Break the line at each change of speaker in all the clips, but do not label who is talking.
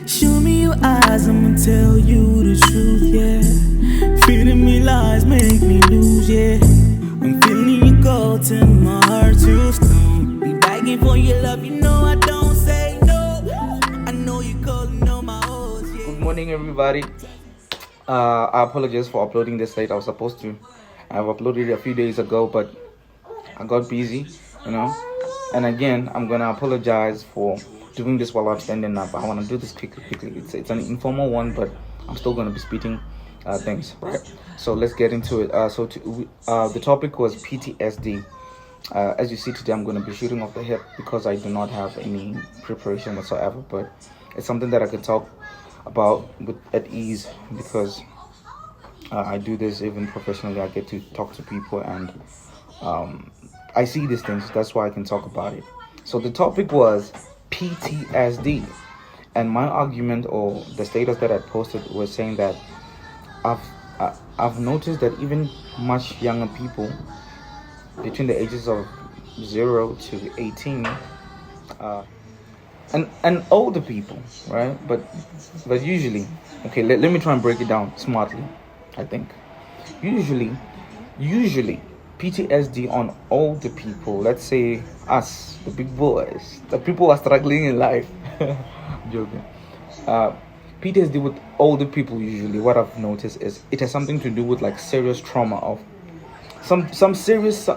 Show me your eyes, I'ma tell you the truth, yeah. Feeding me lies make me lose, yeah. I'm feeling you go to my heart too strong. Be begging for your love, you know I don't say no. I know you calling on my horse, yeah.
Good morning, everybody. I apologize for uploading this late. I was supposed to have uploaded it a few days ago, but I got busy, And again, I'm gonna apologize for doing this while I'm standing up. I want to do this quickly. It's an informal one, but I'm still gonna be speaking things, right? So let's get into it. The topic was PTSD. As you see today, I'm gonna be shooting off the hip because I do not have any preparation whatsoever, but it's something that I could talk about at ease because I do this even professionally. I get to talk to people and I see these things. That's why I can talk about it. So the topic was PTSD, and my argument or the status that I posted was saying that I've noticed that even much younger people between the ages of 0 to 18 and older people, right? But usually, okay, let me try and break it down smartly. I think usually PTSD on older people, let's say us, the big boys, the people who are struggling in life. I'm joking. PTSD with older people, usually what I've noticed is it has something to do with like serious trauma of something serious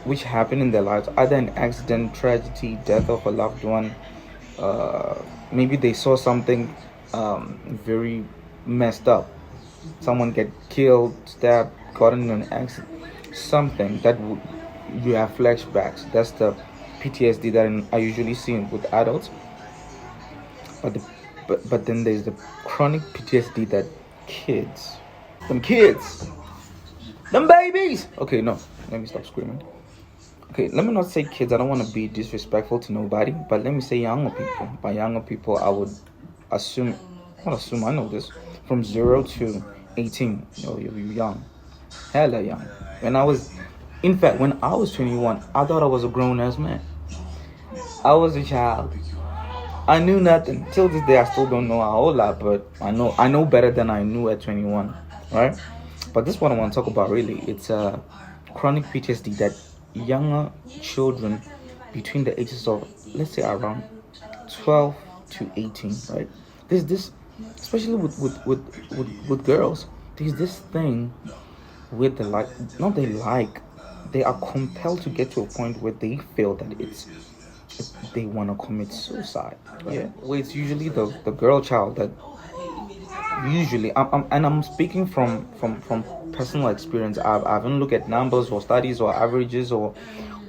which happened in their lives, either an accident, tragedy, death of a loved one. Maybe they saw something very messed up. Someone get killed, stabbed, gotten in an accident, something that you have flashbacks. That's the PTSD that I usually see with adults. But then there's the chronic PTSD that kids, them babies. Okay, no, let me stop screaming. Okay, let me not say kids. I don't want to be disrespectful to nobody, but let me say younger people. By younger people, I would assume, I know this, from 0 to 18. You're young, hella young. When I was 21, I thought I was a grown-ass man. I was a child. I knew nothing. Till this day, I still don't know a whole lot, but I know better than I knew at 21, right? But this is what I want to talk about, really. It's chronic PTSD that younger children between the ages of, let's say, around 12 to 18, right? There's this, especially with girls, there's this thing with they are compelled to get to a point where they feel that they want to commit suicide. Right? Yeah, well, it's usually the girl child that usually I'm speaking from personal experience. I haven't looked at numbers or studies or averages or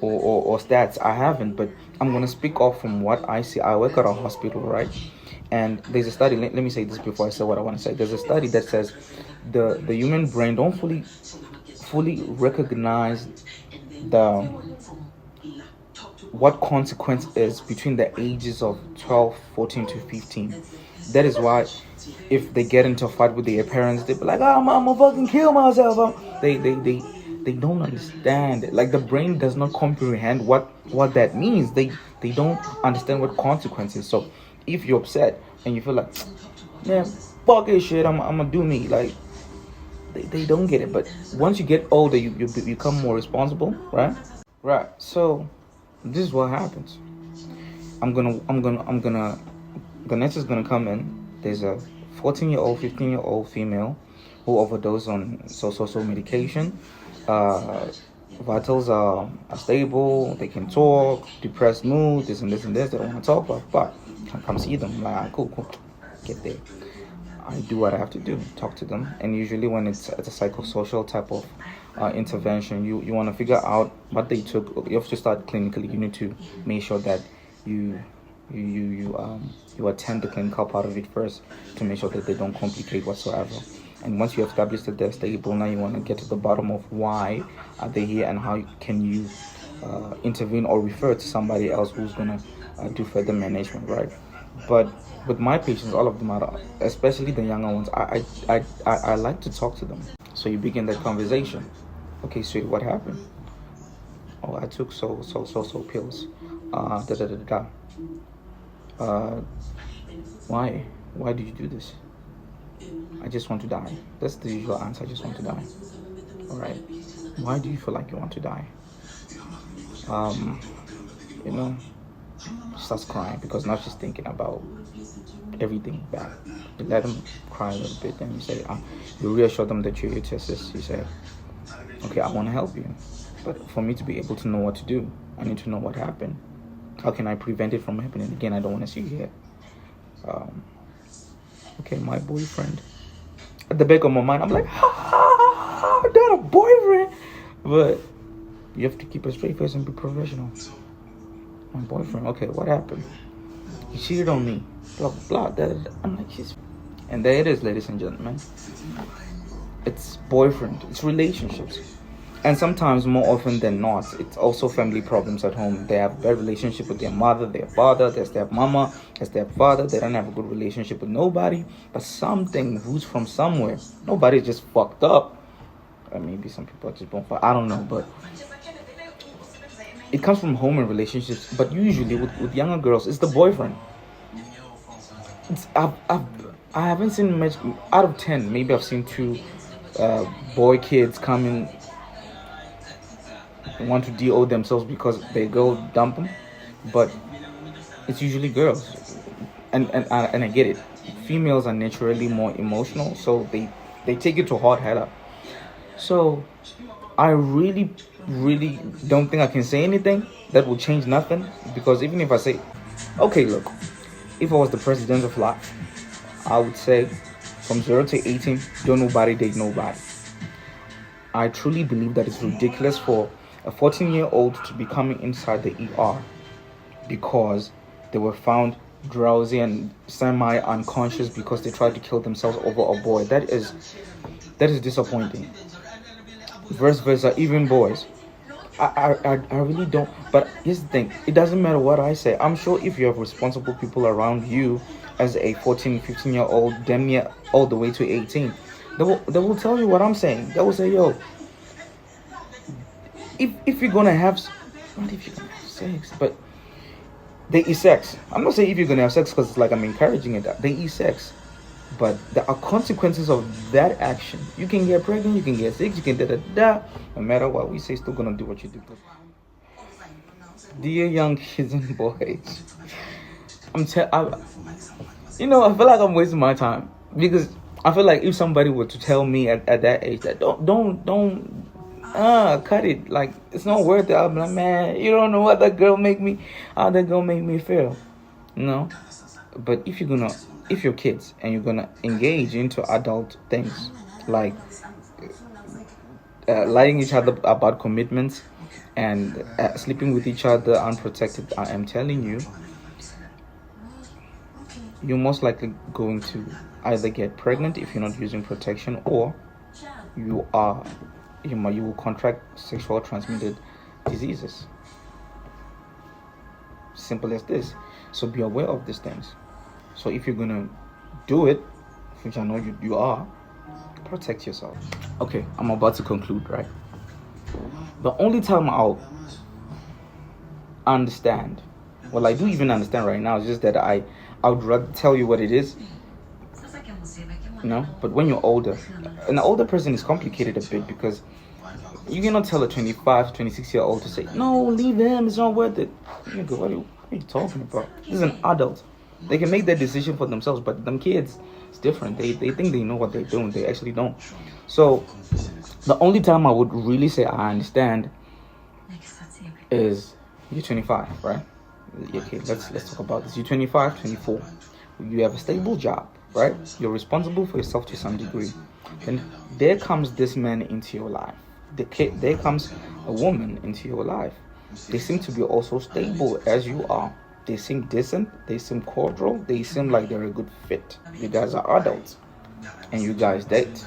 stats. I haven't, but I'm gonna speak off from what I see. I work at a hospital, right? And there's a study. Let me say this before I say what I want to say. There's a study that says the human brain don't fully recognize what consequence is between the ages of 12, 14 to 15. That is why if they get into a fight with their parents, they be like, I'm gonna fucking kill myself. They don't understand it. Like the brain does not comprehend what that means. They don't understand what consequences. So if you're upset and you feel like, man, fuck this shit, I'm gonna do me, like they don't get it. But once you get older, you become more responsible, right? Right. So this is what happens. The next is gonna come in. There's a 14-year-old, 15-year-old female who overdosed on so medication. Vitals are stable. They can talk. Depressed mood. This and this and this. They don't want to talk, but come see them. Like, cool. Get there. I do what I have to do. Talk to them. And usually when it's a psychosocial type of intervention, you want to figure out what they took. You have to start clinically. You need to make sure that you attend the clinical part of it first to make sure that they don't complicate whatsoever. And once you have established that they're stable, now you want to get to the bottom of why are they here and how can you intervene or refer to somebody else who's going to do further management, right? But with my patients, all of them are, especially the younger ones, I like to talk to them. So you begin that conversation. Okay, sweetie, what happened? Oh, I took so pills. uh, why? Why do you do this? I just want to die. That's the usual answer. I just want to die. All right. Why do you feel like you want to die? You know, she starts crying because now she's thinking about everything back. You let them cry a little bit, then you say, you reassure them that you're here to assist. You say, okay, I want to help you, but for me to be able to know what to do, I need to know what happened. How can I prevent it from happening again? I don't want to see you here. Okay, my boyfriend. At the back of my mind, I'm like, not a boyfriend. But you have to keep a straight face and be professional. My boyfriend, okay, what happened? He cheated on me. Blah, blah, blah. I'm like, and there it is, ladies and gentlemen. It's boyfriend. It's relationships. And sometimes, more often than not, it's also family problems at home. They have a bad relationship with their mother, their father, their stepmama, their stepfather. They don't have a good relationship with nobody. But something who's from somewhere. Nobody's just fucked up. Or maybe some people are just born fucked. I don't know, but it comes from home and relationships. But usually with younger girls, it's the boyfriend. I haven't seen much. Out of 10, maybe I've seen 2 boy kids come in, want to DO themselves because they go dump them, but it's usually girls, and I get it. Females are naturally more emotional, so they take it to heart header. So I really don't think I can say anything that will change nothing, because even if I say, okay, look, if I was the president of life, I would say from 0 to 18, don't nobody date nobody. I truly believe that it's ridiculous for a 14-year-old to be coming inside the ER because they were found drowsy and semi-unconscious because they tried to kill themselves over a boy. That is disappointing. Vice versa, even boys. I really don't. But here's the thing. It doesn't matter what I say. I'm sure if you have responsible people around you as a 14, 15-year-old, damn near all the way to 18, they will tell you what I'm saying. They will say, yo, if you're gonna have, not if you're gonna have sex, but they eat sex. I'm not saying if you're gonna have sex because it's like I'm encouraging it. They eat sex, but there are consequences of that action. You can get pregnant, you can get sick, you can da. No matter what we say, still gonna do what you do. Dear young kids and boys, I feel like I'm wasting my time, because I feel like if somebody were to tell me at that age that don't cut it, like it's not worth it, I'm like, man, you don't know what how that girl make me feel, But if you're kids and you're gonna engage into adult things like lying each other about commitments and sleeping with each other unprotected, I am telling you, you're most likely going to either get pregnant if you're not using protection, or you will contract sexual transmitted diseases. Simple as this. So be aware of these things. So if you're gonna do it, which I know you are, protect yourself. Okay, I'm about to conclude, right? The only time I'll understand, well, I do even understand right now, is just that I would rather tell you what it is, but when you're older, an older person is complicated a bit, because you cannot tell a 25, 26-year-old to say, no, leave him, it's not worth it. Nigga, what are you talking about? This is an adult. They can make that decision for themselves, but them kids, it's different. They think they know what they're doing. They actually don't. So the only time I would really say I understand is you're 25, right? Okay, let's talk about this. You're 25, 24. You have a stable job, right? You're responsible for yourself to some degree. Then there comes this man into your life. There comes a woman into your life. They seem to be also stable as you are. They seem decent. They seem cordial. They seem like they're a good fit. You guys are adults, and you guys date.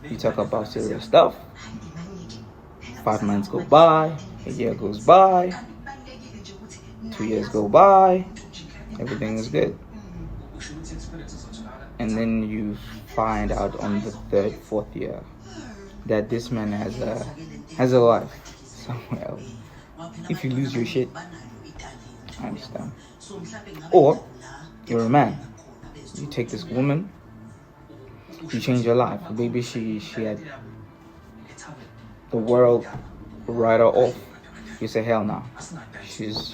You talk about serious stuff. 5 months go by. A year goes by. 2 years go by. Everything is good. And then you find out on the 3rd, 4th year that this man has a wife somewhere else. If you lose your shit, I understand. Or you're a man. You take this woman, you change her life. Maybe she had the world write her off. You say, hell no. She's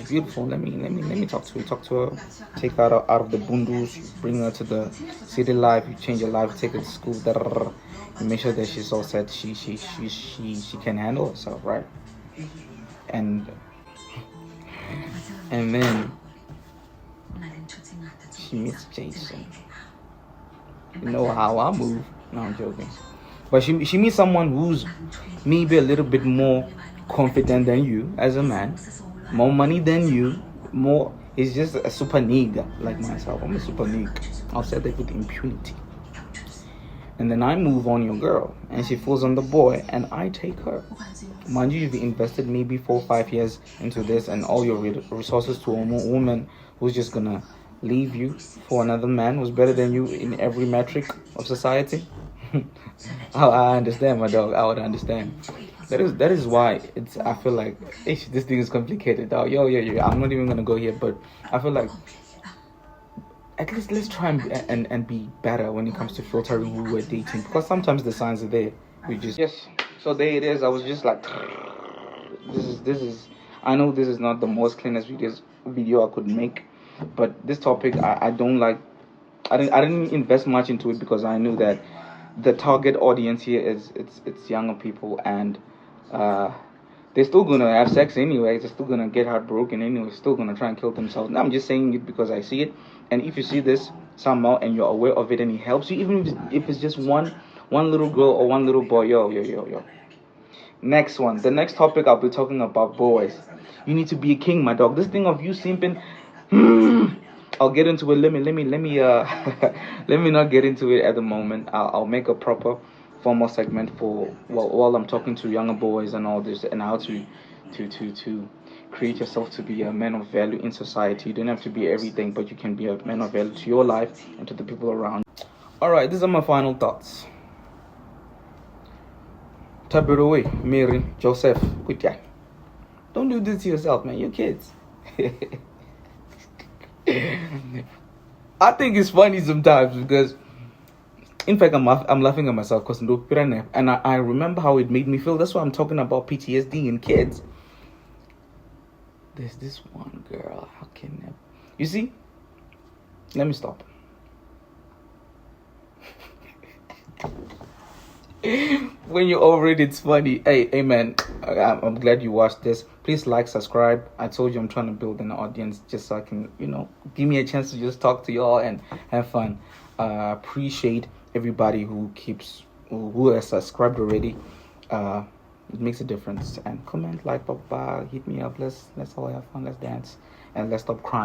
beautiful. Let me talk to her. Take her out of the bundles, bring her to the city life, you change her life, take her to school, you make sure that she's all set. She can handle herself, right? And then she meets Jason. You know how I move. No, I'm joking. But she meets someone who's maybe a little bit more confident than you as a man, more money than you, more. It's just a super nigga like myself. I'm a super nigga. I'll say that with impunity. And then I move on your girl, and she falls on the boy, and I take her. Mind you, you've invested maybe 4 or 5 years into this, and all your resources to a woman who's just gonna leave you for another man who's better than you in every metric of society. I understand, my dog. I would understand. That is why it's. I feel like this thing is complicated, dog. Yo. I'm not even gonna go here, but I feel like at least let's try and be better when it comes to filtering who we're dating, because sometimes the signs are there. We just yes. So there it is. I was just like, this is. I know this is not the most cleanest video I could make, but this topic I don't like. I didn't invest much into it because I knew that the target audience here is it's younger people, and they're still gonna have sex anyway. They're still gonna get heartbroken anyway. Still gonna try and kill themselves. Now I'm just saying it because I see it, and if you see this somehow and you're aware of it and it helps you, even if it's just one little girl or one little boy, yo. Next one, the next topic I'll be talking about boys. You need to be a king, my dog. This thing of you simping. I'll get into it. Let me let me not get into it at the moment. I'll make a proper formal segment for while I'm talking to younger boys and all this, and how to create yourself to be a man of value in society. You don't have to be everything, but you can be a man of value to your life and to the people around. All right, these are my final thoughts. Tap it away, Mary, Joseph, good guy. Don't do this to yourself, man. You're kids. I think it's funny sometimes because, in fact, I'm laughing at myself because and I remember how it made me feel. That's why I'm talking about PTSD in kids. There's this one girl. How can I? You see? Let me stop. When you're over it, it's funny. Hey man, I'm glad you watched this. Please like, subscribe. I told you I'm trying to build an audience just so I can, give me a chance to just talk to y'all and have fun. Appreciate everybody who has subscribed already. It makes a difference. And comment, like, hit me up. Let's all have fun. Let's dance and let's stop crying.